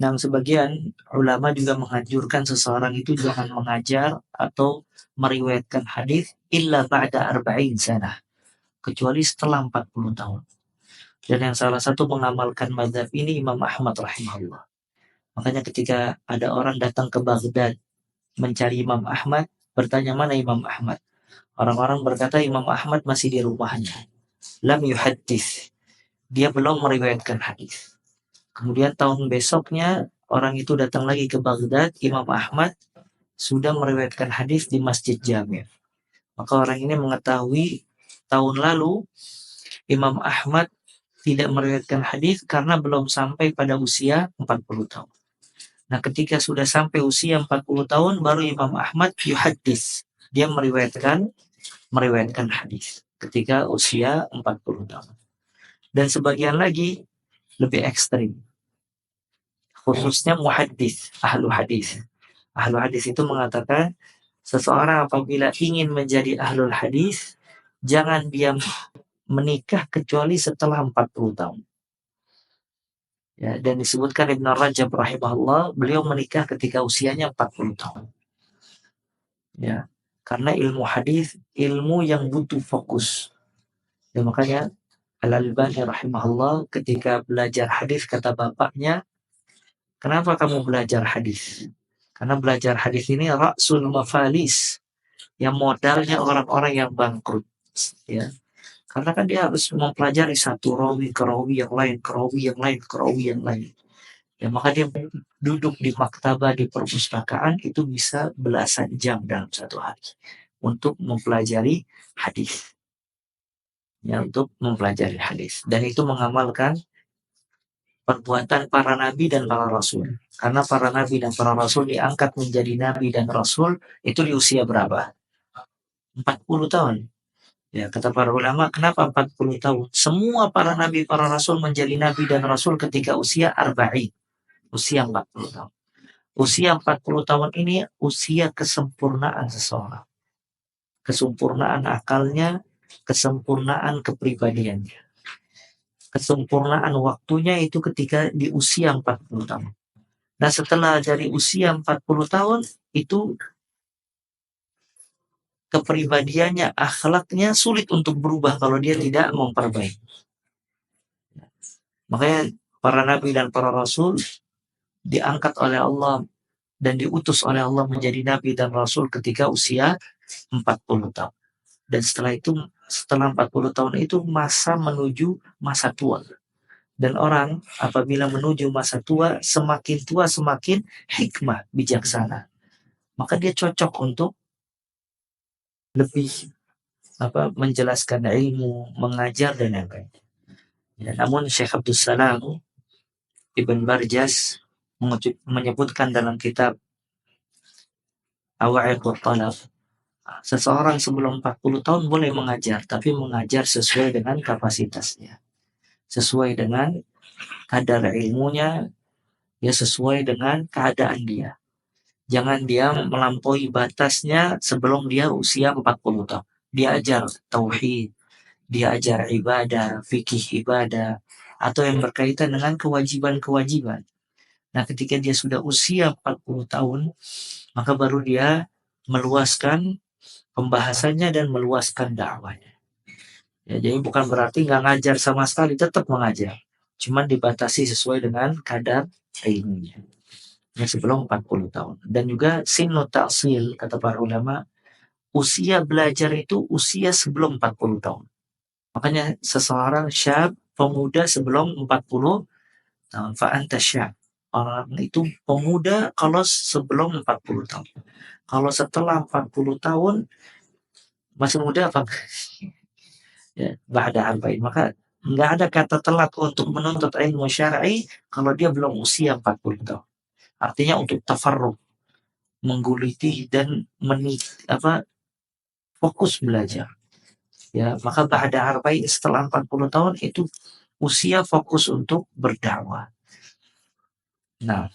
Nah, sebagian ulama juga menganjurkan seseorang itu jangan mengajar atau meriwayatkan hadis illa ba'da arba'in sanah, kecuali setelah 40 tahun. Dan yang salah satu mengamalkan mazhab ini Imam Ahmad rahimahullah. Makanya ketika ada orang datang ke Baghdad mencari Imam Ahmad, bertanya mana Imam Ahmad. Orang-orang berkata Imam Ahmad masih di rumahnya. Lam yuhaddits. Dia belum meriwayatkan hadis. Kemudian tahun besoknya orang itu datang lagi ke Baghdad, Imam Ahmad sudah meriwayatkan hadis di Masjid Jami'. Maka orang ini mengetahui tahun lalu Imam Ahmad tidak meriwayatkan hadis karena belum sampai pada usia 40 tahun. Nah, ketika sudah sampai usia 40 tahun baru Imam Ahmad yuhaddits. Dia meriwayatkan hadis ketika usia 40 tahun. Dan sebagian lagi lebih ekstrim. Khususnya muhaddits, ahlu hadis. Ahlu hadis itu mengatakan seseorang apabila ingin menjadi ahlul hadis, jangan dia menikah kecuali setelah 40 tahun. Ya, dan disebutkan Ibn Rajab rahimahullah, beliau menikah ketika usianya 40 tahun. Ya, karena ilmu hadis ilmu yang butuh fokus. Ya, makanya Al-Albani rahimahullah ketika belajar hadis kata bapaknya, kenapa kamu belajar hadis? Karena belajar hadis ini ra'sul mafalis, yang modalnya orang-orang yang bangkrut. Ya, karena kan dia harus mempelajari satu rawi ke rawi yang lain, ke rawi yang lain, ke rawi yang lain. Ya, maka dia duduk di maktabah, di perpustakaan itu bisa belasan jam dalam satu hari untuk mempelajari hadis. Ya, untuk mempelajari hadis. Dan itu mengamalkan perbuatan para nabi dan para rasul. Karena para nabi dan para rasul diangkat menjadi nabi dan rasul itu di usia berapa? 40 tahun. Ya, kata para ulama, kenapa 40 tahun? Semua para nabi, para rasul menjadi nabi dan rasul ketika usia arba'in. Usia 40 tahun. Usia 40 tahun ini usia kesempurnaan seseorang. Kesempurnaan akalnya, kesempurnaan kepribadiannya. Kesempurnaan waktunya itu ketika di usia 40 tahun. Nah, setelah dari usia 40 tahun, itu kepribadiannya, akhlaknya sulit untuk berubah kalau dia tidak memperbaiki. Makanya para nabi dan para rasul diangkat oleh Allah dan diutus oleh Allah menjadi nabi dan rasul ketika usia 40 tahun. Dan setelah 40 tahun itu masa menuju masa tua. Dan orang apabila menuju masa tua semakin hikmah, bijaksana. Maka dia cocok untuk lebih menjelaskan ilmu, mengajar dan yang lain. Ya, namun Syekh Abdul Salam Ibn Barjas menyebutkan dalam kitab Awaiqut Talab, seseorang sebelum 40 tahun boleh mengajar, tapi mengajar sesuai dengan kapasitasnya, sesuai dengan kadar ilmunya, ya sesuai dengan keadaan dia. Jangan dia melampaui batasnya sebelum dia usia 40 tahun. Dia ajar tauhid, dia ajar ibadah, fikih ibadah, atau yang berkaitan dengan kewajiban-kewajiban. Nah, ketika dia sudah usia 40 tahun, maka baru dia meluaskan pembahasannya dan meluaskan dakwahnya. Ya, jadi bukan berarti nggak ngajar sama sekali, tetap mengajar. Cuman dibatasi sesuai dengan kadar ilmunya. Yang sebelum 40 tahun. Dan juga sinnu ta'sil, kata para ulama, usia belajar itu usia sebelum 40 tahun. Makanya seseorang syab, pemuda sebelum 40 tahun. Fa'anta syab. Orang itu pemuda kalau sebelum 40 tahun. Kalau setelah 40 tahun, masih muda apa? Ya, ba'da arba'in. Maka nggak ada kata telat untuk menuntut ilmu syar'i kalau dia belum usia 40 tahun. Artinya untuk tafarruq, mengguliti dan fokus belajar. Ya, maka ba'da arba'in setelah 40 tahun itu usia fokus untuk berdakwah. Nah,